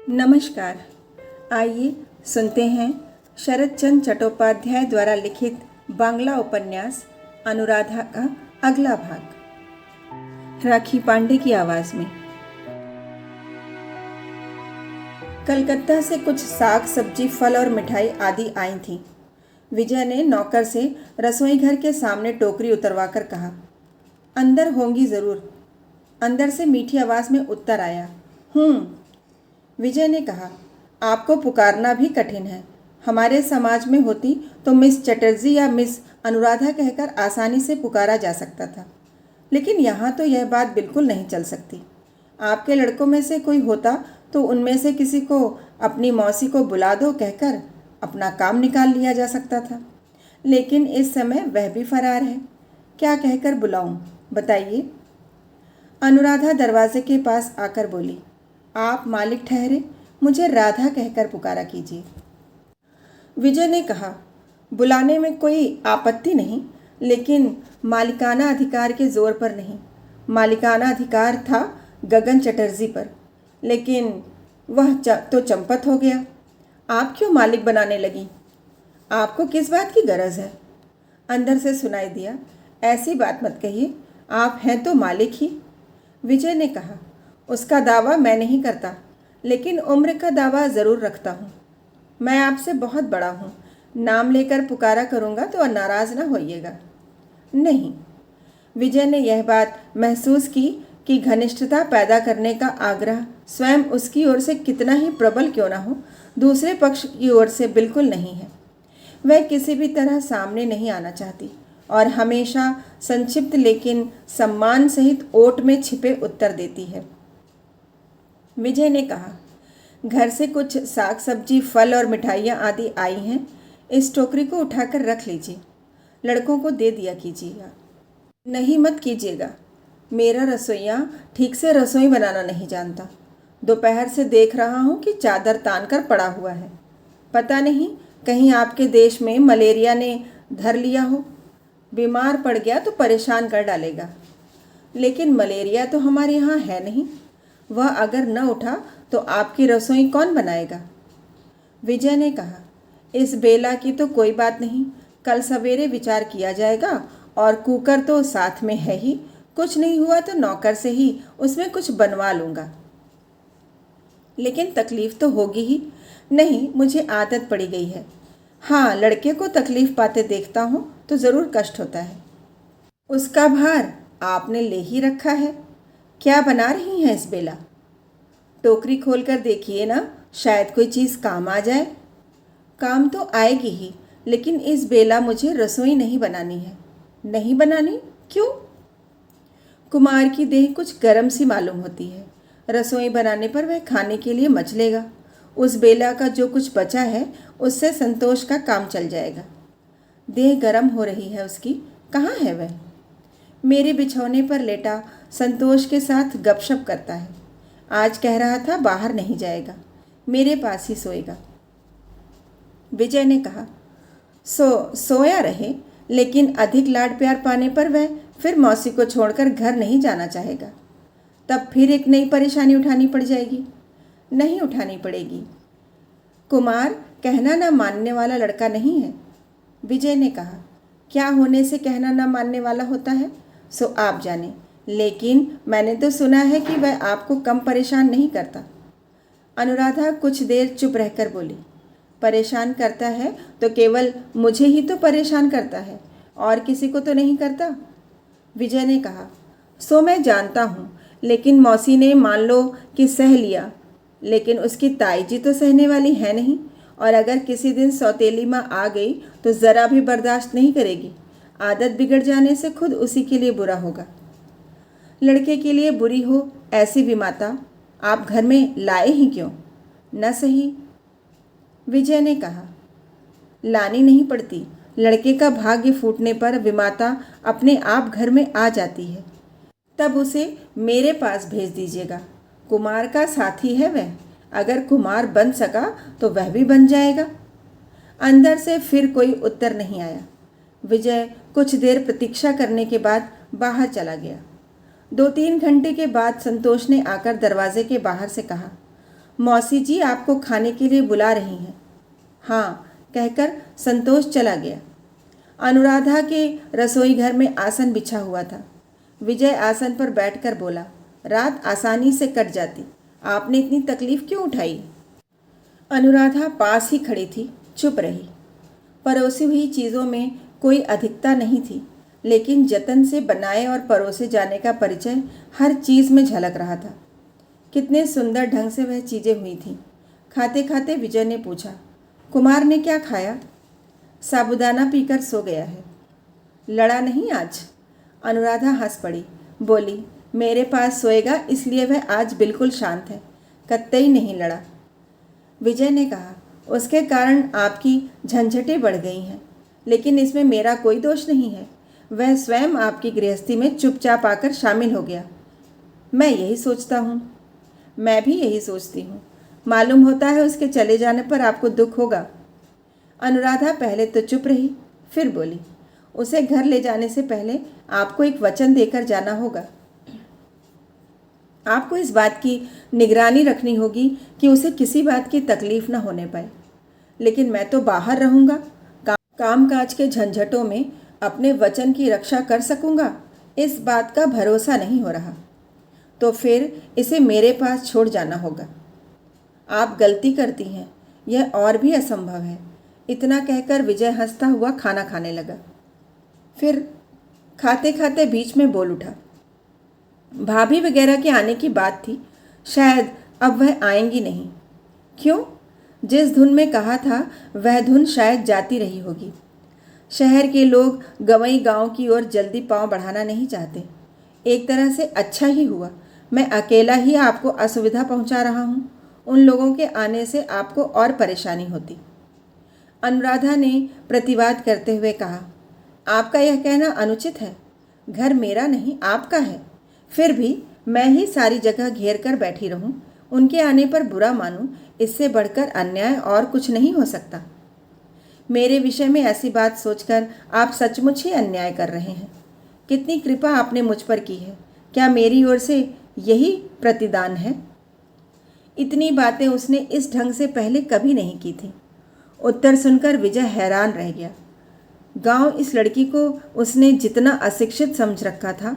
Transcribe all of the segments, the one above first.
नमस्कार। आइए सुनते हैं शरद चंद्र चट्टोपाध्याय द्वारा लिखित बांग्ला उपन्यास अनुराधा का अगला भाग, राखी पांडे की आवाज में। कलकत्ता से कुछ साग सब्जी फल और मिठाई आदि आई थी। विजय ने नौकर से रसोई घर के सामने टोकरी उतरवाकर कहा, अंदर होंगी जरूर। अंदर से मीठी आवाज में उत्तर आया, विजय ने कहा, आपको पुकारना भी कठिन है। हमारे समाज में होती तो मिस चटर्जी या मिस अनुराधा कहकर आसानी से पुकारा जा सकता था, लेकिन यहाँ तो यह बात बिल्कुल नहीं चल सकती। आपके लड़कों में से कोई होता तो उनमें से किसी को अपनी मौसी को बुला दो कहकर अपना काम निकाल लिया जा सकता था, लेकिन इस समय वह भी फरार है। क्या कहकर बुलाऊं, बताइए। अनुराधा दरवाजे के पास आकर बोली, आप मालिक ठहरे, मुझे राधा कहकर पुकारा कीजिए। विजय ने कहा, बुलाने में कोई आपत्ति नहीं, लेकिन मालिकाना अधिकार के जोर पर नहीं। मालिकाना अधिकार था गगन चटर्जी पर, लेकिन वह तो चंपत हो गया। आप क्यों मालिक बनाने लगी? आपको किस बात की गरज है? अंदर से सुनाई दिया, ऐसी बात मत कहिए, आप हैं तो मालिक ही। विजय ने कहा, उसका दावा मैं नहीं करता, लेकिन उम्र का दावा ज़रूर रखता हूँ। मैं आपसे बहुत बड़ा हूँ, नाम लेकर पुकारा करूँगा तो नाराज़ ना होइएगा। नहीं। विजय ने यह बात महसूस की कि घनिष्ठता पैदा करने का आग्रह स्वयं उसकी ओर से कितना ही प्रबल क्यों ना हो, दूसरे पक्ष की ओर से बिल्कुल नहीं है। वह किसी भी तरह सामने नहीं आना चाहती और हमेशा संक्षिप्त लेकिन सम्मान सहित ओट में छिपे उत्तर देती है। विजय ने कहा, घर से कुछ साग सब्जी फल और मिठाइयाँ आदि आई हैं, इस टोकरी को उठाकर रख लीजिए, लड़कों को दे दिया कीजिएगा। नहीं मत कीजिएगा, मेरा रसोइया ठीक से रसोई बनाना नहीं जानता। दोपहर से देख रहा हूँ कि चादर तान कर पड़ा हुआ है। पता नहीं कहीं आपके देश में मलेरिया ने धर लिया हो, बीमार पड़ गया तो परेशान कर डालेगा। लेकिन मलेरिया तो हमारे यहाँ है नहीं, वह अगर न उठा तो आपकी रसोई कौन बनाएगा? विजय ने कहा, इस बेला की तो कोई बात नहीं, कल सवेरे विचार किया जाएगा और कुकर तो साथ में है ही, कुछ नहीं हुआ तो नौकर से ही उसमें कुछ बनवा लूँगा। लेकिन तकलीफ़ तो होगी ही। नहीं, मुझे आदत पड़ी गई है। हाँ, लड़के को तकलीफ़ पाते देखता हूँ तो ज़रूर कष्ट होता है। उसका भार आपने ले ही रखा है। क्या बना रही हैं इस बेला? टोकरी खोलकर देखिए ना, शायद कोई चीज़ काम आ जाए। काम तो आएगी ही, लेकिन इस बेला मुझे रसोई नहीं बनानी है। नहीं बनानी? क्यों? कुमार की देह कुछ गर्म सी मालूम होती है। रसोई बनाने पर वह खाने के लिए मचलेगा। उस बेला का जो कुछ बचा है उससे संतोष का काम चल जाएगा। देह गर्म हो रही है उसकी, कहाँ है वह? मेरे बिछौने पर लेटा संतोष के साथ गपशप करता है। आज कह रहा था बाहर नहीं जाएगा, मेरे पास ही सोएगा। विजय ने कहा, सोया रहे, लेकिन अधिक लाड प्यार पाने पर वह फिर मौसी को छोड़कर घर नहीं जाना चाहेगा। तब फिर एक नई परेशानी उठानी पड़ जाएगी। नहीं उठानी पड़ेगी। कुमार कहना न मानने वाला लड़का नहीं है। विजय ने कहा, क्या होने से कहना न मानने वाला होता है सो आप जाने, लेकिन मैंने तो सुना है कि वह आपको कम परेशान नहीं करता। अनुराधा कुछ देर चुप रहकर बोली, परेशान करता है तो केवल मुझे ही तो परेशान करता है, और किसी को तो नहीं करता। विजय ने कहा, सो मैं जानता हूँ, लेकिन मौसी ने मान लो कि सह लिया, लेकिन उसकी ताई जी तो सहने वाली है नहीं, और अगर किसी दिन सौतेली माँ आ गई तो ज़रा भी बर्दाश्त नहीं करेगी। आदत बिगड़ जाने से खुद उसी के लिए बुरा होगा। लड़के के लिए बुरी हो ऐसी विमाता आप घर में लाए ही क्यों? न सही। विजय ने कहा, लानी नहीं पड़ती। लड़के का भाग्य फूटने पर विमाता अपने आप घर में आ जाती है। तब उसे मेरे पास भेज दीजिएगा। कुमार का साथी है वह, अगर कुमार बन सका तो वह भी बन जाएगा। अंदर से फिर कोई उत्तर नहीं आया। विजय कुछ देर प्रतीक्षा करने के बाद बाहर चला गया। 2-3 घंटे के बाद संतोष ने आकर दरवाजे के बाहर से कहा, मौसी जी आपको खाने के लिए बुला रही हैं। हाँ कहकर संतोष चला गया। अनुराधा के रसोई घर में आसन बिछा हुआ था। विजय आसन पर बैठकर बोला, रात आसानी से कट जाती, आपने इतनी तकलीफ क्यों उठाई? अनुराधा पास ही खड़ी थी, चुप रही। परोसी हुई चीज़ों में कोई अधिकता नहीं थी, लेकिन जतन से बनाए और परोसे जाने का परिचय हर चीज़ में झलक रहा था। कितने सुंदर ढंग से वह चीज़ें हुई थीं। खाते खाते विजय ने पूछा, कुमार ने क्या खाया? साबूदाना पीकर सो गया है। लड़ा नहीं आज? अनुराधा हंस पड़ी, बोली, मेरे पास सोएगा इसलिए वह आज बिल्कुल शांत है, कतई नहीं लड़ा। विजय ने कहा, उसके कारण आपकी झंझटें बढ़ गई हैं, लेकिन इसमें मेरा कोई दोष नहीं है। वह स्वयं आपकी गृहस्थी में चुपचाप आकर शामिल हो गया। मैं यही सोचता हूँ। मैं भी यही सोचती हूँ। मालूम होता है उसके चले जाने पर आपको दुख होगा। अनुराधा पहले तो चुप रही, फिर बोली, उसे घर ले जाने से पहले आपको एक वचन देकर जाना होगा। आपको इस बात की निगरानी रखनी होगी कि उसे किसी बात की तकलीफ न होने पाए। लेकिन मैं तो बाहर रहूँगा, काम काज के झंझटों में अपने वचन की रक्षा कर सकूँगा, इस बात का भरोसा नहीं हो रहा। तो फिर इसे मेरे पास छोड़ जाना होगा। आप गलती करती हैं, यह और भी असंभव है। इतना कहकर विजय हंसता हुआ खाना खाने लगा। फिर खाते खाते बीच में बोल उठा, भाभी वगैरह के आने की बात थी, शायद अब वह आएंगी नहीं। क्यों? जिस धुन में कहा था वह धुन शायद जाती रही होगी। शहर के लोग गवई गांव की ओर जल्दी पांव बढ़ाना नहीं चाहते। एक तरह से अच्छा ही हुआ मैं अकेला ही आपको असुविधा पहुंचा रहा हूं। उन लोगों के आने से आपको और परेशानी होती। अनुराधा ने प्रतिवाद करते हुए कहा, आपका यह कहना अनुचित है। घर मेरा नहीं आपका है, फिर भी मैं ही सारी जगह घेर कर बैठी रहूं, उनके आने पर बुरा मानूं, इससे बढ़कर अन्याय और कुछ नहीं हो सकता। मेरे विषय में ऐसी बात सोचकर आप सचमुच ही अन्याय कर रहे हैं। कितनी कृपा आपने मुझ पर की है, क्या मेरी ओर से यही प्रतिदान है? इतनी बातें उसने इस ढंग से पहले कभी नहीं की थी। उत्तर सुनकर विजय हैरान रह गया। गांव इस लड़की को उसने जितना अशिक्षित समझ रखा था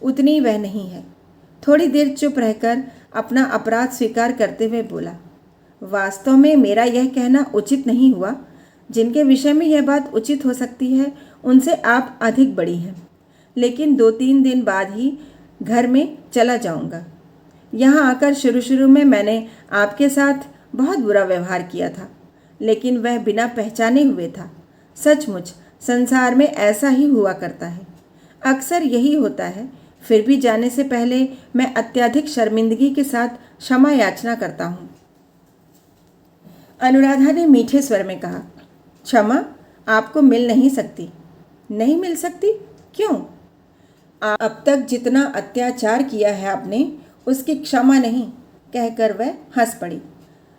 उतनी वह नहीं है। थोड़ी देर चुप रहकर अपना अपराध स्वीकार करते हुए बोला, वास्तव में मेरा यह कहना उचित नहीं हुआ। जिनके विषय में यह बात उचित हो सकती है उनसे आप अधिक बड़ी हैं। लेकिन 2-3 दिन बाद ही घर में चला जाऊंगा। यहाँ आकर शुरू में मैंने आपके साथ बहुत बुरा व्यवहार किया था, लेकिन वह बिना पहचाने हुए था। सचमुच संसार में ऐसा ही हुआ करता है, अक्सर यही होता है। फिर भी जाने से पहले मैं अत्यधिक शर्मिंदगी के साथ क्षमा याचना करता हूँ। अनुराधा ने मीठे स्वर में कहा, क्षमा आपको मिल नहीं सकती। नहीं मिल सकती? क्यों? अब तक जितना अत्याचार किया है आपने, उसकी क्षमा नहीं, कहकर वह हंस पड़ी।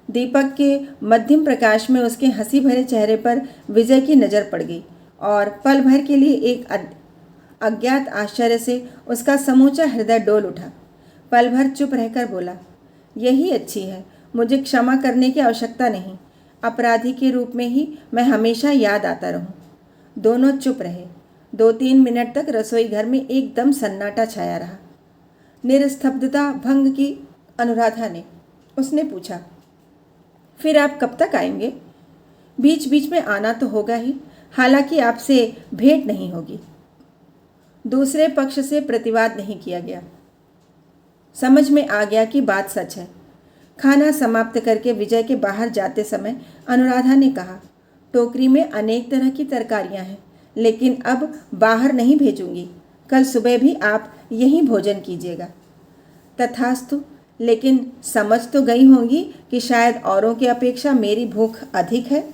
दीपक के मध्यम प्रकाश में उसके हंसी भरे चेहरे पर विजय की नज़र पड़ गई और पल भर के लिए एक अज्ञात आश्चर्य से उसका समूचा हृदय डोल उठा। पल भर चुप रहकर बोला, यही अच्छी है, मुझे क्षमा करने की आवश्यकता नहीं। अपराधी के रूप में ही मैं हमेशा याद आता रहूं। दोनों चुप रहे। 2-3 मिनट तक रसोई घर में एकदम सन्नाटा छाया रहा। निस्तब्धता भंग की अनुराधा ने। उसने पूछा, फिर आप कब तक आएंगे? बीच बीच में आना तो होगा ही, हालांकि आपसे भेंट नहीं होगी। दूसरे पक्ष से प्रतिवाद नहीं किया गया। समझ में आ गया कि बात सच है। खाना समाप्त करके विजय के बाहर जाते समय अनुराधा ने कहा, टोकरी में अनेक तरह की तरकारियां हैं, लेकिन अब बाहर नहीं भेजूंगी। कल सुबह भी आप यहीं भोजन कीजिएगा। तथास्तु, लेकिन समझ तो गई होंगी कि शायद औरों की अपेक्षा मेरी भूख अधिक है।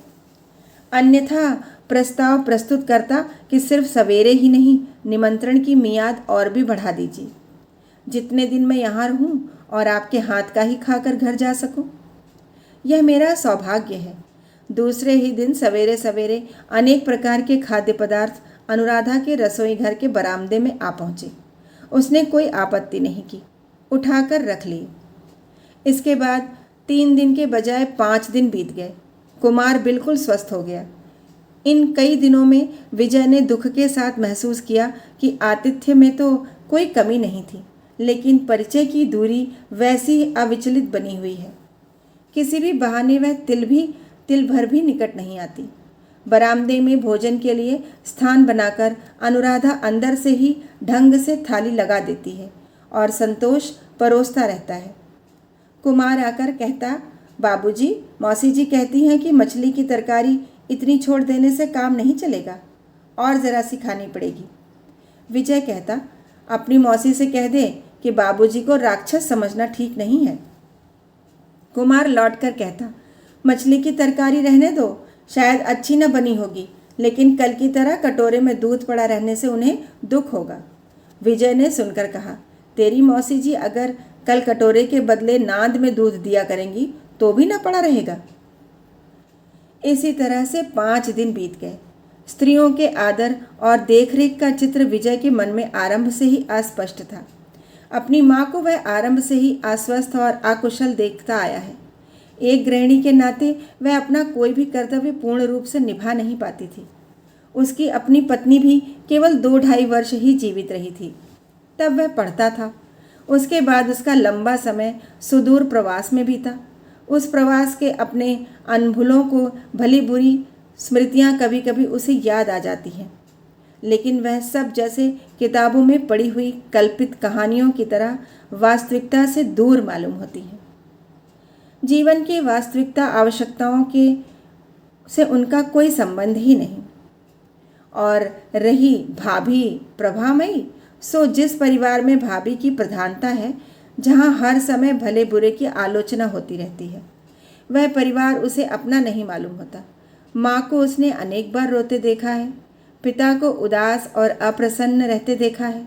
अन्यथा प्रस्ताव प्रस्तुत करता कि सिर्फ सवेरे ही नहीं, निमंत्रण की मियाद और भी बढ़ा दीजिए। जितने दिन मैं यहाँ रहूँ और आपके हाथ का ही खाकर घर जा सकूँ, यह मेरा सौभाग्य है। दूसरे ही दिन सवेरे सवेरे अनेक प्रकार के खाद्य पदार्थ अनुराधा के रसोई घर के बरामदे में आ पहुँचे। उसने कोई आपत्ति नहीं की, उठाकर रख लिए। इसके बाद 3 दिन के बजाय 5 दिन बीत गए। कुमार बिल्कुल स्वस्थ हो गया। इन कई दिनों में विजय ने दुख के साथ महसूस किया कि आतिथ्य में तो कोई कमी नहीं थी, लेकिन परिचय की दूरी वैसी अविचलित बनी हुई है। किसी भी बहाने वह तिल भर भी निकट नहीं आती। बरामदे में भोजन के लिए स्थान बनाकर अनुराधा अंदर से ही ढंग से थाली लगा देती है और संतोष परोसता रहता है। कुमार आकर कहता, बाबूजी, मौसी जी कहती हैं कि मछली की तरकारी इतनी छोड़ देने से काम नहीं चलेगा, और ज़रा सी खानी पड़ेगी। विजय कहता, अपनी मौसी से कह दे कि बाबूजी को राक्षस समझना ठीक नहीं है। कुमार लौटकर कहता, मछली की तरकारी रहने दो, शायद अच्छी न बनी होगी, लेकिन कल की तरह कटोरे में दूध पड़ा रहने से उन्हें दुख होगा। विजय ने सुनकर कहा, तेरी मौसी जी अगर कल कटोरे के बदले नांद में दूध दिया करेंगी तो भी न पड़ा रहेगा। इसी तरह से 5 दिन बीत गए। स्त्रियों के आदर और देखरेख का चित्र विजय के मन में आरंभ से ही अस्पष्ट था। अपनी माँ को वह आरंभ से ही अस्वस्थ और अकुशल देखता आया है। एक गृहिणी के नाते वह अपना कोई भी कर्तव्य पूर्ण रूप से निभा नहीं पाती थी। उसकी अपनी पत्नी भी केवल 2-2.5 वर्ष ही जीवित रही थी। तब वह पढ़ता था। उसके बाद उसका लंबा समय सुदूर प्रवास में बीता। उस प्रवास के अपने अनभुलों को भली बुरी स्मृतियाँ कभी कभी उसे याद आ जाती हैं, लेकिन वह सब जैसे किताबों में पढ़ी हुई कल्पित कहानियों की तरह वास्तविकता से दूर मालूम होती है। जीवन की वास्तविकता आवश्यकताओं के से उनका कोई संबंध ही नहीं। और रही भाभी प्रभामयी, सो जिस परिवार में भाभी की प्रधानता है, जहाँ हर समय भले बुरे की आलोचना होती रहती है, वह परिवार उसे अपना नहीं मालूम होता। माँ को उसने अनेक बार रोते देखा है, पिता को उदास और अप्रसन्न रहते देखा है,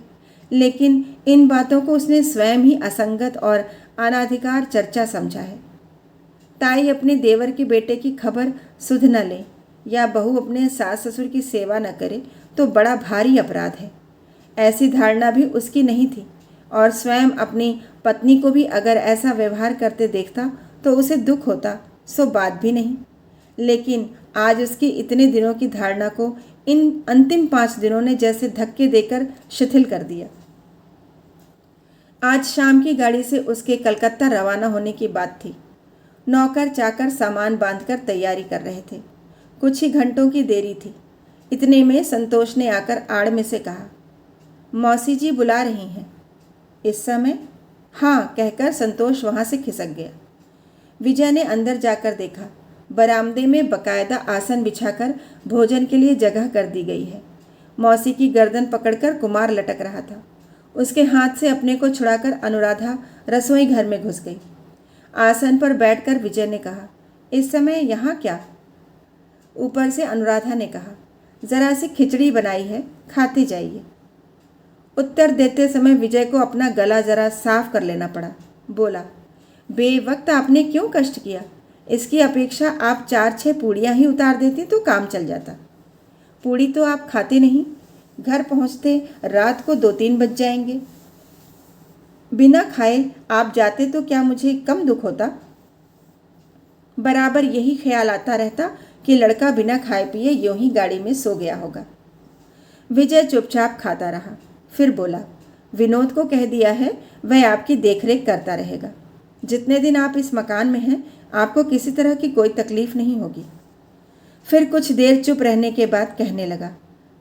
लेकिन इन बातों को उसने स्वयं ही असंगत और अनाधिकार चर्चा समझा है। ताई अपने देवर के बेटे की खबर सुध न ले या बहू अपने सास ससुर की सेवा न करे तो बड़ा भारी अपराध है, ऐसी धारणा भी उसकी नहीं थी। और स्वयं अपनी पत्नी को भी अगर ऐसा व्यवहार करते देखता तो उसे दुख होता, सो बात भी नहीं। लेकिन आज उसकी इतने दिनों की धारणा को इन अंतिम 5 दिनों ने जैसे धक्के देकर शिथिल कर दिया। आज शाम की गाड़ी से उसके कलकत्ता रवाना होने की बात थी। नौकर चाकर सामान बांधकर तैयारी कर रहे थे। कुछ ही घंटों की देरी थी। इतने में संतोष ने आकर आड़ में से कहा, मौसी जी बुला रही हैं। इस समय? हाँ कहकर संतोष वहाँ से खिसक गया। विजय ने अंदर जाकर देखा। बरामदे में बकायदा आसन बिछाकर भोजन के लिए जगह कर दी गई है। मौसी की गर्दन पकड़कर कुमार लटक रहा था। उसके हाथ से अपने को छुड़ाकर अनुराधा रसोई घर में घुस गई। आसन पर बैठकर विजय ने कहा, इस समय यहाँ क्या? ऊपर से अनुराधा ने कहा, जरा सी खिचड़ी बनाई है, खाते जाइए। उत्तर देते समय विजय को अपना गला जरा साफ कर लेना पड़ा। बोला, बेवक्त आपने क्यों कष्ट किया? इसकी अपेक्षा आप 4-6 पूड़ियाँ ही उतार देती तो काम चल जाता। पूड़ी तो आप खाते नहीं, घर पहुँचते रात को 2-3 बज जाएंगे। बिना खाए आप जाते तो क्या मुझे कम दुख होता? बराबर यही ख्याल आता रहता कि लड़का बिना खाए पिए यूं ही गाड़ी में सो गया होगा। विजय चुपचाप खाता रहा। फिर बोला, विनोद को कह दिया है, वह आपकी देखरेख करता रहेगा। जितने दिन आप इस मकान में हैं, आपको किसी तरह की कोई तकलीफ नहीं होगी। फिर कुछ देर चुप रहने के बाद कहने लगा,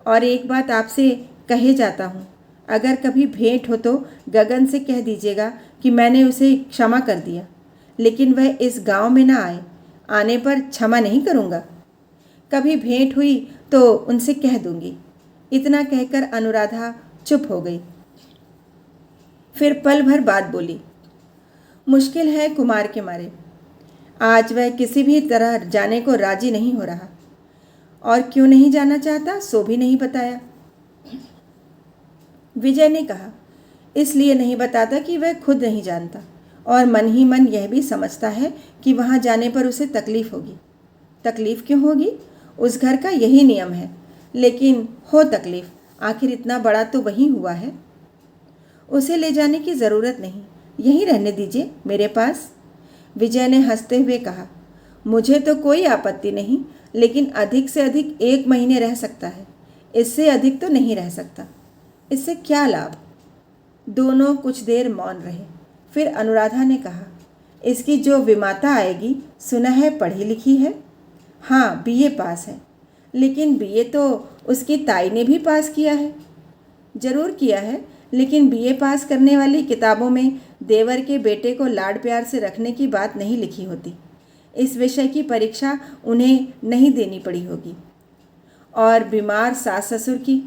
और एक बात आपसे कहे जाता हूँ, अगर कभी भेंट हो तो गगन से कह दीजिएगा कि मैंने उसे क्षमा कर दिया, लेकिन वह इस गांव में ना आए। आने पर क्षमा नहीं करूँगा। कभी भेंट हुई तो उनसे कह दूँगी। इतना कहकर अनुराधा चुप हो गई। फिर पल भर बाद बोली, मुश्किल है कुमार के मारे। आज वह किसी भी तरह जाने को राजी नहीं हो रहा, और क्यों नहीं जाना चाहता सो भी नहीं बताया। विजय ने कहा, इसलिए नहीं बताता कि वह खुद नहीं जानता, और मन ही मन यह भी समझता है कि वहाँ जाने पर उसे तकलीफ होगी। तकलीफ क्यों होगी? उस घर का यही नियम है, लेकिन हो तकलीफ, आखिर इतना बड़ा तो वही हुआ है। उसे ले जाने की ज़रूरत नहीं, यहीं रहने दीजिए मेरे पास। विजय ने हंसते हुए कहा, मुझे तो कोई आपत्ति नहीं, लेकिन अधिक से अधिक 1 महीने रह सकता है, इससे अधिक तो नहीं रह सकता। इससे क्या लाभ? दोनों कुछ देर मौन रहे। फिर अनुराधा ने कहा, इसकी जो विमाता आएगी सुना है पढ़ी लिखी है। हाँ, बीए पास है। लेकिन बीए तो उसकी ताई ने भी पास किया है। जरूर किया है, लेकिन बीए पास करने वाली किताबों में देवर के बेटे को लाड प्यार से रखने की बात नहीं लिखी होती। इस विषय की परीक्षा उन्हें नहीं देनी पड़ी होगी। और बीमार सास ससुर की,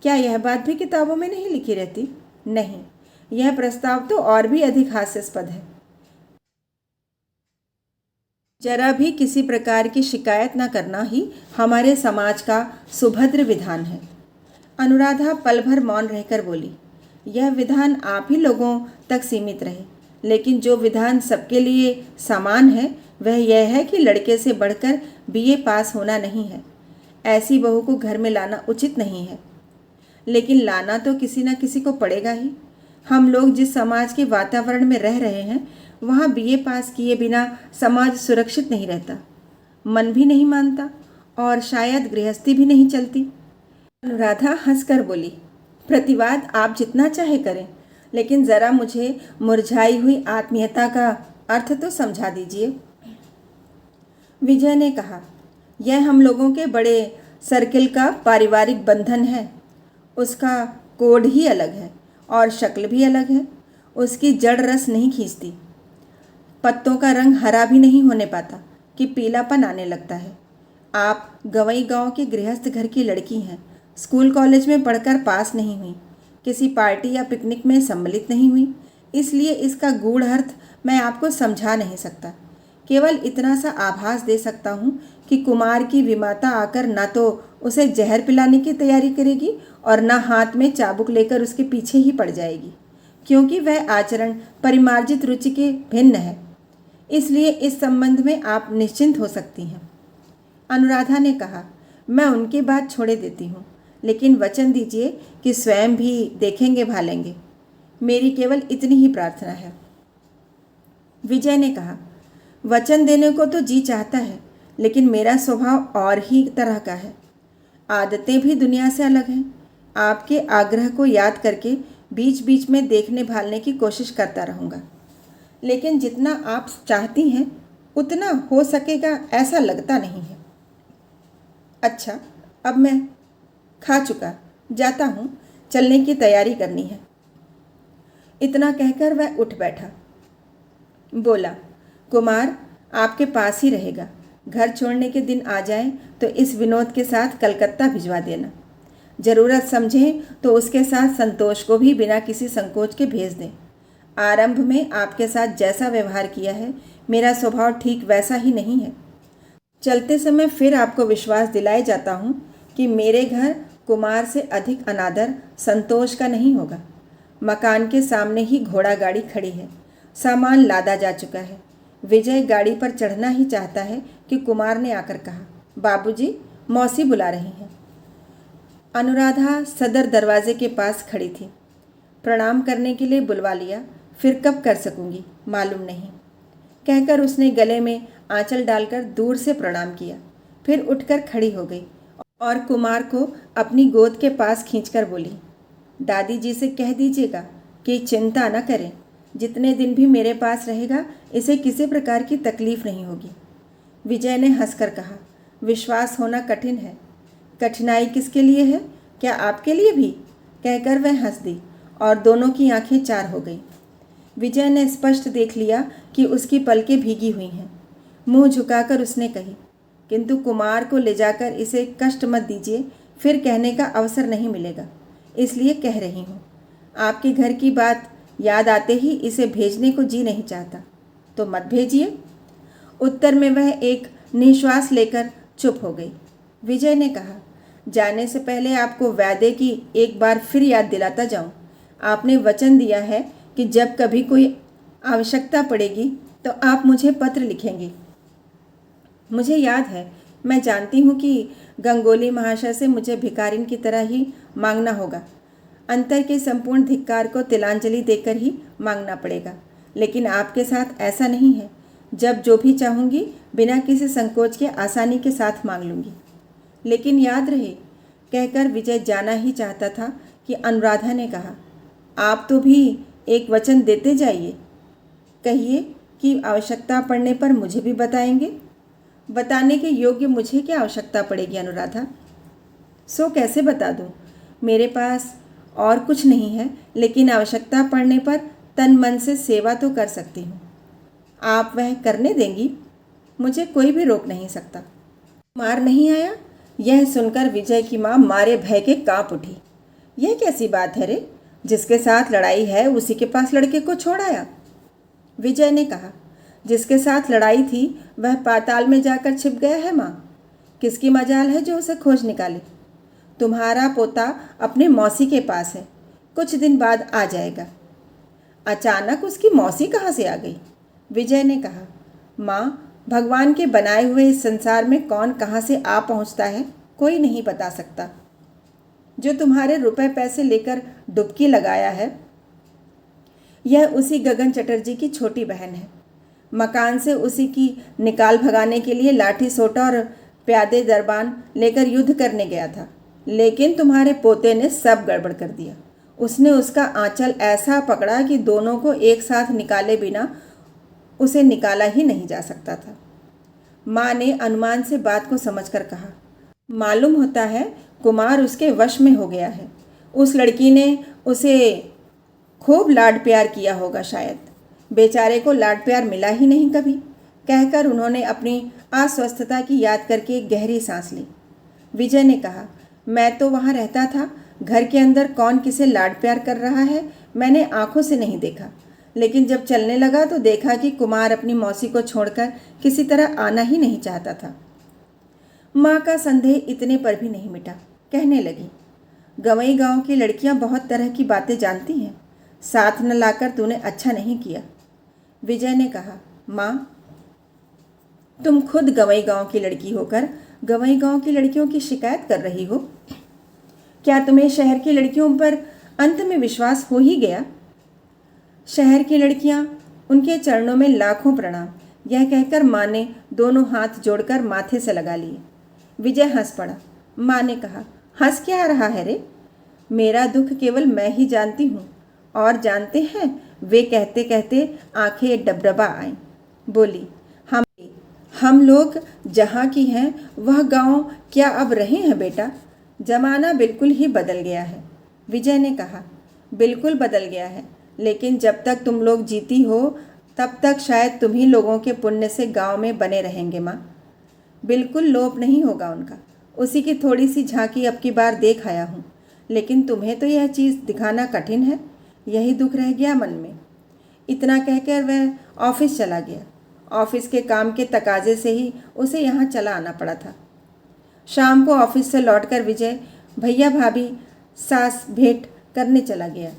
क्या यह बात भी किताबों में नहीं लिखी रहती? नहीं, यह प्रस्ताव तो और भी अधिक हास्यास्पद है। जरा भी किसी प्रकार की शिकायत न करना ही हमारे समाज का सुभद्र विधान है। अनुराधा पल भर मौन रहकर बोली, यह विधान आप ही लोगों तक सीमित रहे, लेकिन जो विधान सबके लिए समान है वह यह है कि लड़के से बढ़कर बीए पास होना नहीं है। ऐसी बहू को घर में लाना उचित नहीं है, लेकिन लाना तो किसी न किसी को पड़ेगा ही। हम लोग जिस समाज के वातावरण में रह रहे हैं वहाँ बीए पास किए बिना समाज सुरक्षित नहीं रहता, मन भी नहीं मानता और शायद गृहस्थी भी नहीं चलती। अनुराधा हंसकर बोली, प्रतिवाद आप जितना चाहे करें, लेकिन ज़रा मुझे मुरझाई हुई आत्मीयता का अर्थ तो समझा दीजिए। विजय ने कहा, यह हम लोगों के बड़े सर्किल का पारिवारिक बंधन है। उसका कोड ही अलग है और शक्ल भी अलग है। उसकी जड़ रस नहीं खींचती। पत्तों का रंग हरा भी नहीं होने पाता कि पीलापन आने लगता है। आप गवई गांव के गृहस्थ घर की लड़की हैं, स्कूल कॉलेज में पढ़कर पास नहीं हुई, किसी पार्टी या पिकनिक में सम्मिलित नहीं हुई, इसलिए इसका गूढ़ अर्थ मैं आपको समझा नहीं सकता। केवल इतना सा आभास दे सकता हूँ कि कुमार की विमाता आकर न तो उसे जहर पिलाने की तैयारी करेगी और न हाथ में चाबुक लेकर उसके पीछे ही पड़ जाएगी, क्योंकि वह आचरण परिमार्जित रुचि के भिन्न है। इसलिए इस संबंध में आप निश्चिंत हो सकती हैं। अनुराधा ने कहा, मैं उनकी बात छोड़े देती हूँ, लेकिन वचन दीजिए कि स्वयं भी देखेंगे भालेंगे। मेरी केवल इतनी ही प्रार्थना है। विजय ने कहा, वचन देने को तो जी चाहता है, लेकिन मेरा स्वभाव और ही तरह का है। आदतें भी दुनिया से अलग हैं। आपके आग्रह को याद करके बीच बीच में देखने भालने की कोशिश करता रहूँगा, लेकिन जितना आप चाहती हैं उतना हो सकेगा ऐसा लगता नहीं है। अच्छा, अब मैं खा चुका, जाता हूँ, चलने की तैयारी करनी है। इतना कहकर वह उठ बैठा। बोला, कुमार आपके पास ही रहेगा। घर छोड़ने के दिन आ जाए तो इस विनोद के साथ कलकत्ता भिजवा देना। ज़रूरत समझें तो उसके साथ संतोष को भी बिना किसी संकोच के भेज दें। आरंभ में आपके साथ जैसा व्यवहार किया है, मेरा स्वभाव ठीक वैसा ही नहीं है। चलते समय फिर आपको विश्वास दिलाए जाता हूँ कि मेरे घर कुमार से अधिक अनादर संतोष का नहीं होगा। मकान के सामने ही घोड़ा गाड़ी खड़ी है, सामान लादा जा चुका है। विजय गाड़ी पर चढ़ना ही चाहता है कि कुमार ने आकर कहा, बाबूजी, मौसी बुला रही हैं। अनुराधा सदर दरवाजे के पास खड़ी थी। प्रणाम करने के लिए बुलवा लिया, फिर कब कर सकूंगी मालूम नहीं, कहकर उसने गले में आंचल डालकर दूर से प्रणाम किया। फिर उठकर खड़ी हो गई और कुमार को अपनी गोद के पास खींचकर बोली, दादी जी से कह दीजिएगा कि चिंता न करें, जितने दिन भी मेरे पास रहेगा इसे किसी प्रकार की तकलीफ नहीं होगी। विजय ने हंसकर कहा, विश्वास होना कठिन है। कठिनाई किसके लिए है, क्या आपके लिए भी? कहकर वह हंस दी और दोनों की आंखें चार हो गई। विजय ने स्पष्ट देख लिया कि उसकी पलकें भीगी हुई हैं। मुंह झुकाकर उसने कही, किंतु कुमार को ले जाकर इसे कष्ट मत दीजिए, फिर कहने का अवसर नहीं मिलेगा, इसलिए कह रही हूँ। आपके घर की बात याद आते ही इसे भेजने को जी नहीं चाहता, तो मत भेजिए। उत्तर में वह एक निश्वास लेकर चुप हो गई। विजय ने कहा, जाने से पहले आपको वादे की एक बार फिर याद दिलाता जाऊं। आपने वचन दिया है कि जब कभी कोई आवश्यकता पड़ेगी तो आप मुझे पत्र लिखेंगे। मुझे याद है, मैं जानती हूँ कि गंगोली महाशय से मुझे भिखारिन की तरह ही मांगना होगा। अंतर के संपूर्ण धिक्कार को तिलांजलि देकर ही मांगना पड़ेगा, लेकिन आपके साथ ऐसा नहीं है। जब जो भी चाहूँगी बिना किसी संकोच के आसानी के साथ मांग लूँगी। लेकिन याद रहे, कहकर विजय जाना ही चाहता था कि अनुराधा ने कहा, आप तो भी एक वचन देते जाइए। कहिए कि आवश्यकता पड़ने पर मुझे भी बताएंगे। बताने के योग्य मुझे क्या आवश्यकता पड़ेगी अनुराधा? सो कैसे बता दूँ? मेरे पास और कुछ नहीं है, लेकिन आवश्यकता पड़ने पर तन मन से सेवा तो कर सकती हूँ। आप वह करने देंगी? मुझे कोई भी रोक नहीं सकता। कुमार नहीं आया? यह सुनकर विजय की माँ मारे भय के कांप उठी। यह कैसी बात है रे? जिसके साथ लड़ाई है उसी के पास लड़के को छोड़ आया। विजय ने कहा, जिसके साथ लड़ाई थी वह पाताल में जाकर छिप गया है माँ। किसकी मजाल है जो उसे खोज निकाले। तुम्हारा पोता अपने मौसी के पास है, कुछ दिन बाद आ जाएगा। अचानक उसकी मौसी कहाँ से आ गई? विजय ने कहा, माँ, भगवान के बनाए हुए इस संसार में कौन कहाँ से आ पहुँचता है कोई नहीं बता सकता। जो तुम्हारे रुपए पैसे लेकर डुबकी लगाया है यह उसी गगन चटर्जी की छोटी बहन है। मकान से उसी की निकाल भगाने के लिए लाठी सोटा और प्यादे दरबान लेकर युद्ध करने गया था, लेकिन तुम्हारे पोते ने सब गड़बड़ कर दिया। उसने उसका आंचल ऐसा पकड़ा कि दोनों को एक साथ निकाले बिना उसे निकाला ही नहीं जा सकता था। माँ ने अनुमान से बात को समझकर कहा, मालूम होता है कुमार उसके वश में हो गया है। उस लड़की ने उसे खूब लाड प्यार किया होगा शायद। बेचारे को लाड प्यार मिला ही नहीं कभी। कहकर उन्होंने अपनी अस्वस्थता की याद करके एक गहरी सांस ली। विजय ने कहा, मैं तो वहाँ रहता था, घर के अंदर कौन किसे लाड प्यार कर रहा है मैंने आंखों से नहीं देखा, लेकिन जब चलने लगा तो देखा कि कुमार अपनी मौसी को छोड़कर किसी तरह आना ही नहीं चाहता था। माँ का संदेह इतने पर भी नहीं मिटा। कहने लगी, गंवई गांव की लड़कियां बहुत तरह की बातें जानती हैं, साथ न लाकर तूने अच्छा नहीं किया। विजय ने कहा, माँ, तुम खुद गंवई गांव की लड़की होकर गंवई गांव की लड़कियों की शिकायत कर रही हो। क्या तुम्हें शहर की लड़कियों पर अंत में विश्वास हो ही गया? शहर की लड़कियां, उनके चरणों में लाखों प्रणाम। यह कहकर माँ ने दोनों हाथ जोड़कर माथे से लगा लिए। विजय हंस पड़ा। माँ ने कहा, हंस क्या रहा है रे? मेरा दुख केवल मैं ही जानती हूँ, और जानते हैं वे कहते कहते आंखें डबडबा आईं। बोली, हम लोग जहाँ की हैं वह गांव क्या अब रहे हैं बेटा? जमाना बिल्कुल ही बदल गया है। विजय ने कहा, बिल्कुल बदल गया है, लेकिन जब तक तुम लोग जीती हो तब तक शायद तुम्ही लोगों के पुण्य से गांव में बने रहेंगे माँ। बिल्कुल लोप नहीं होगा उनका। उसी की थोड़ी सी झांकी अब की बार देख आया हूँ, लेकिन तुम्हें तो यह चीज़ दिखाना कठिन है। यही दुख रह गया मन में। इतना कहकर वह ऑफिस चला गया। ऑफिस के काम के तकाजे से ही उसे यहाँ चला आना पड़ा था। शाम को ऑफिस से लौटकर विजय भैया भाभी सास भेंट करने चला गया।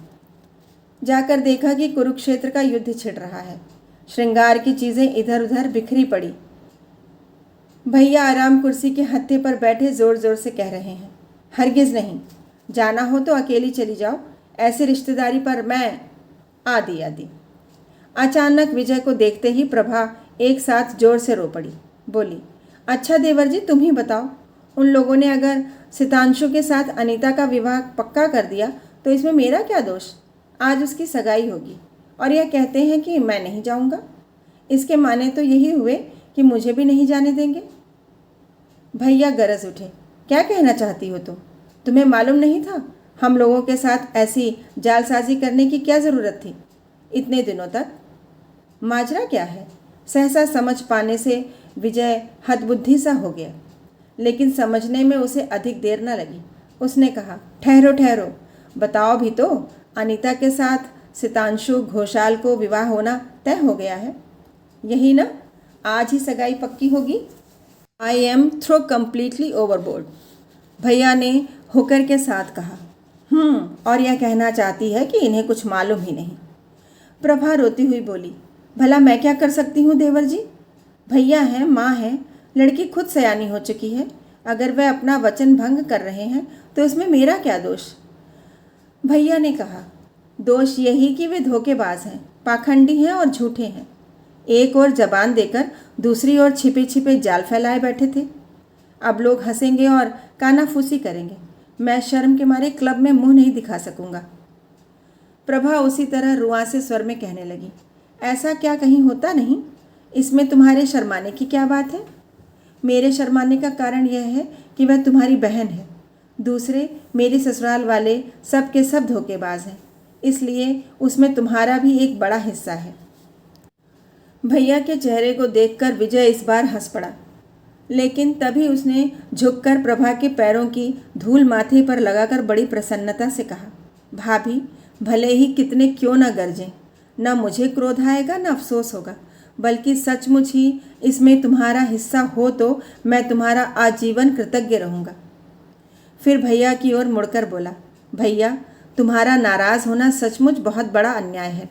जाकर देखा कि कुरुक्षेत्र का युद्ध छिड़ रहा है। श्रृंगार की चीज़ें इधर उधर बिखरी पड़ी। भैया आराम कुर्सी के हत्थे पर बैठे ज़ोर ज़ोर से कह रहे हैं, हरगिज़ नहीं, जाना हो तो अकेली चली जाओ, ऐसी रिश्तेदारी पर मैं आदि आदि। अचानक विजय को देखते ही प्रभा एक साथ जोर से रो पड़ी। बोली, अच्छा देवर जी, तुम ही बताओ, उन लोगों ने अगर सितांशु के साथ अनीता का विवाह पक्का कर दिया तो इसमें मेरा क्या दोष? आज उसकी सगाई होगी और यह कहते हैं कि मैं नहीं जाऊंगा। इसके माने तो यही हुए कि मुझे भी नहीं जाने देंगे। भैया गरज उठे, क्या कहना चाहती हो तुम? तुम्हें मालूम नहीं था हम लोगों के साथ ऐसी जालसाजी करने की क्या ज़रूरत थी इतने दिनों तक? माजरा क्या है? सहसा समझ पाने से विजय हतबुद्धि सा हो गया, लेकिन समझने में उसे अधिक देर न लगी। उसने कहा, ठहरो ठहरो, बताओ भी तो। अनीता के साथ सितांशु घोषाल को विवाह होना तय हो गया है, यही ना? आज ही सगाई पक्की होगी। I am throw completely overboard, भैया ने होकर के साथ कहा। और यह कहना चाहती है कि इन्हें कुछ मालूम ही नहीं। प्रभा रोती हुई बोली, भला मैं क्या कर सकती हूँ देवर जी? भैया हैं, माँ हैं, लड़की खुद सयानी हो चुकी है। अगर वह अपना वचन भंग कर रहे हैं तो इसमें मेरा क्या दोष? भैया ने कहा, दोष यही कि वे धोखेबाज हैं, पाखंडी हैं और झूठे हैं। एक ओर जबान देकर दूसरी ओर छिपे छिपे जाल फैलाए बैठे थे। अब लोग हंसेंगे और कानाफूसी करेंगे। मैं शर्म के मारे क्लब में मुंह नहीं दिखा सकूंगा। प्रभा उसी तरह रुआंसे स्वर में कहने लगी, ऐसा क्या कहीं होता नहीं? इसमें तुम्हारे शर्माने की क्या बात है? मेरे शर्माने का कारण यह है कि वह तुम्हारी बहन है। दूसरे मेरे ससुराल वाले सब के सब धोखेबाज हैं, इसलिए उसमें तुम्हारा भी एक बड़ा हिस्सा है। भैया के चेहरे को देखकर विजय इस बार हंस पड़ा, लेकिन तभी उसने झुककर प्रभा के पैरों की धूल माथे पर लगाकर बड़ी प्रसन्नता से कहा, भाभी, भले ही कितने क्यों न गरजें, न मुझे क्रोध आएगा न अफसोस होगा, बल्कि सचमुच ही इसमें तुम्हारा हिस्सा हो तो मैं तुम्हारा आजीवन कृतज्ञ रहूँगा। फिर भैया की ओर मुड़कर बोला, भैया, तुम्हारा नाराज़ होना सचमुच बहुत बड़ा अन्याय है।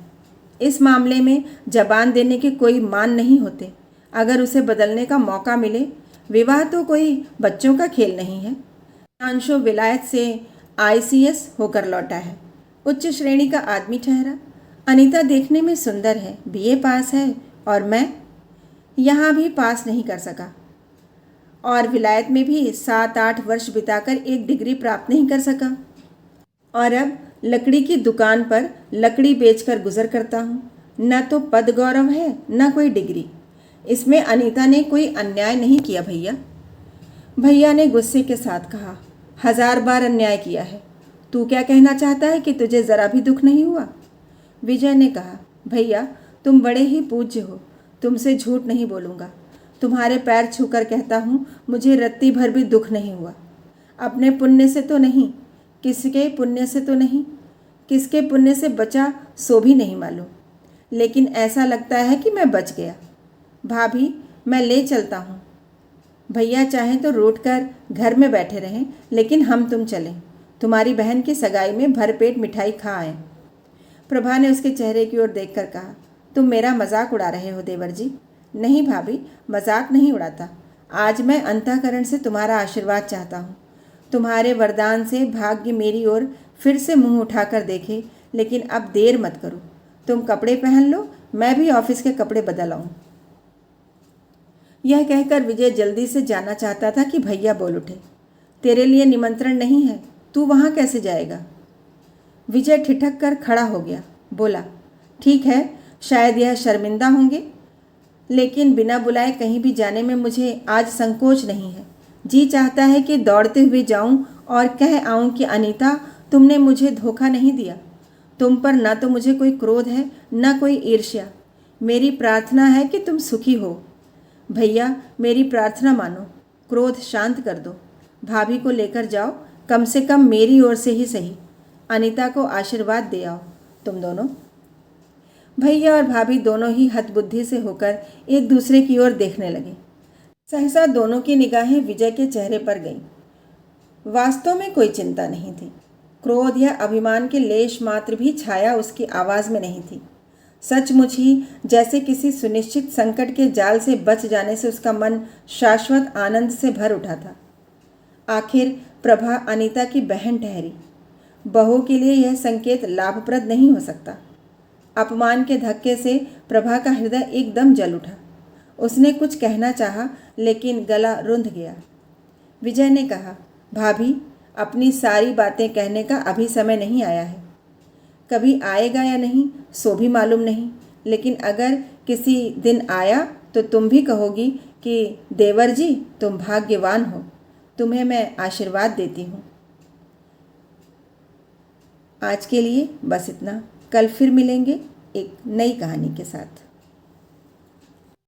इस मामले में जबान देने के कोई मान नहीं होते। अगर उसे बदलने का मौका मिले, विवाह तो कोई बच्चों का खेल नहीं है। अंशु विलायत से ICS होकर लौटा है, उच्च श्रेणी का आदमी ठहरा। अनीता देखने में सुंदर है, BA पास है, और मैं यहाँ भी पास नहीं कर सका, और विलायत में भी 7-8 वर्ष बिताकर एक डिग्री प्राप्त नहीं कर सका, और अब लकड़ी की दुकान पर लकड़ी बेचकर गुजर करता हूँ। न तो पद गौरव है न कोई डिग्री। इसमें अनीता ने कोई अन्याय नहीं किया भैया। भैया ने गुस्से के साथ कहा, 1000 बार अन्याय किया है। तू क्या कहना चाहता है कि तुझे ज़रा भी दुख नहीं हुआ? विजय ने कहा, भैया, तुम बड़े ही पूज्य हो, तुमसे झूठ नहीं बोलूँगा। तुम्हारे पैर छूकर कहता हूँ, मुझे रत्ती भर भी दुख नहीं हुआ। अपने पुण्य से तो नहीं, किसके पुण्य से तो नहीं, किसके पुण्य से बचा सो भी नहीं मालूम, लेकिन ऐसा लगता है कि मैं बच गया। भाभी, मैं ले चलता हूँ। भैया चाहें तो रूठ कर घर में बैठे रहें, लेकिन हम तुम चलें। तुम्हारी बहन की सगाई में भरपेट मिठाई खा आएं। प्रभा ने उसके चेहरे की ओर देखकर कहा, तुम मेरा मजाक उड़ा रहे हो देवर जी। नहीं भाभी, मजाक नहीं उड़ाता। आज मैं अंतःकरण से तुम्हारा आशीर्वाद चाहता हूँ। तुम्हारे वरदान से भाग्य मेरी ओर फिर से मुंह उठाकर देखे, लेकिन अब देर मत करो। तुम कपड़े पहन लो, मैं भी ऑफिस के कपड़े बदल आऊँ। यह कहकर विजय जल्दी से जाना चाहता था कि भैया बोल उठे, तेरे लिए निमंत्रण नहीं है, तू वहाँ कैसे जाएगा? विजय ठिठक कर खड़ा हो गया, बोला, ठीक है, शायद यह शर्मिंदा होंगे, लेकिन बिना बुलाए कहीं भी जाने में मुझे आज संकोच नहीं है। जी चाहता है कि दौड़ते हुए जाऊं और कह आऊं कि अनीता, तुमने मुझे धोखा नहीं दिया। तुम पर न तो मुझे कोई क्रोध है न कोई ईर्ष्या। मेरी प्रार्थना है कि तुम सुखी हो। भैया, मेरी प्रार्थना मानो, क्रोध शांत कर दो। भाभी को लेकर जाओ, कम से कम मेरी ओर से ही सही। अनीता को आशीर्वाद दे आओ तुम दोनों। भैया और भाभी दोनों ही हतबुद्धि से होकर एक दूसरे की ओर देखने लगे। सहसा दोनों की निगाहें विजय के चेहरे पर गईं। वास्तव में कोई चिंता नहीं थी। क्रोध या अभिमान के लेश मात्र भी छाया उसकी आवाज़ में नहीं थी। सचमुच ही जैसे किसी सुनिश्चित संकट के जाल से बच जाने से उसका मन शाश्वत आनंद से भर उठा था। आखिर प्रभा अनीता की बहन ठहरी। बहू के लिए यह संकेत लाभप्रद नहीं हो सकता। अपमान के धक्के से प्रभा का हृदय एकदम जल उठा। उसने कुछ कहना चाहा, लेकिन गला रुंध गया। विजय ने कहा, भाभी, अपनी सारी बातें कहने का अभी समय नहीं आया है। कभी आएगा या नहीं सो भी मालूम नहीं, लेकिन अगर किसी दिन आया तो तुम भी कहोगी कि देवर जी, तुम भाग्यवान हो। तुम्हें मैं आशीर्वाद देती हूँ। आज के लिए बस इतना। कल फिर मिलेंगे एक नई कहानी के साथ।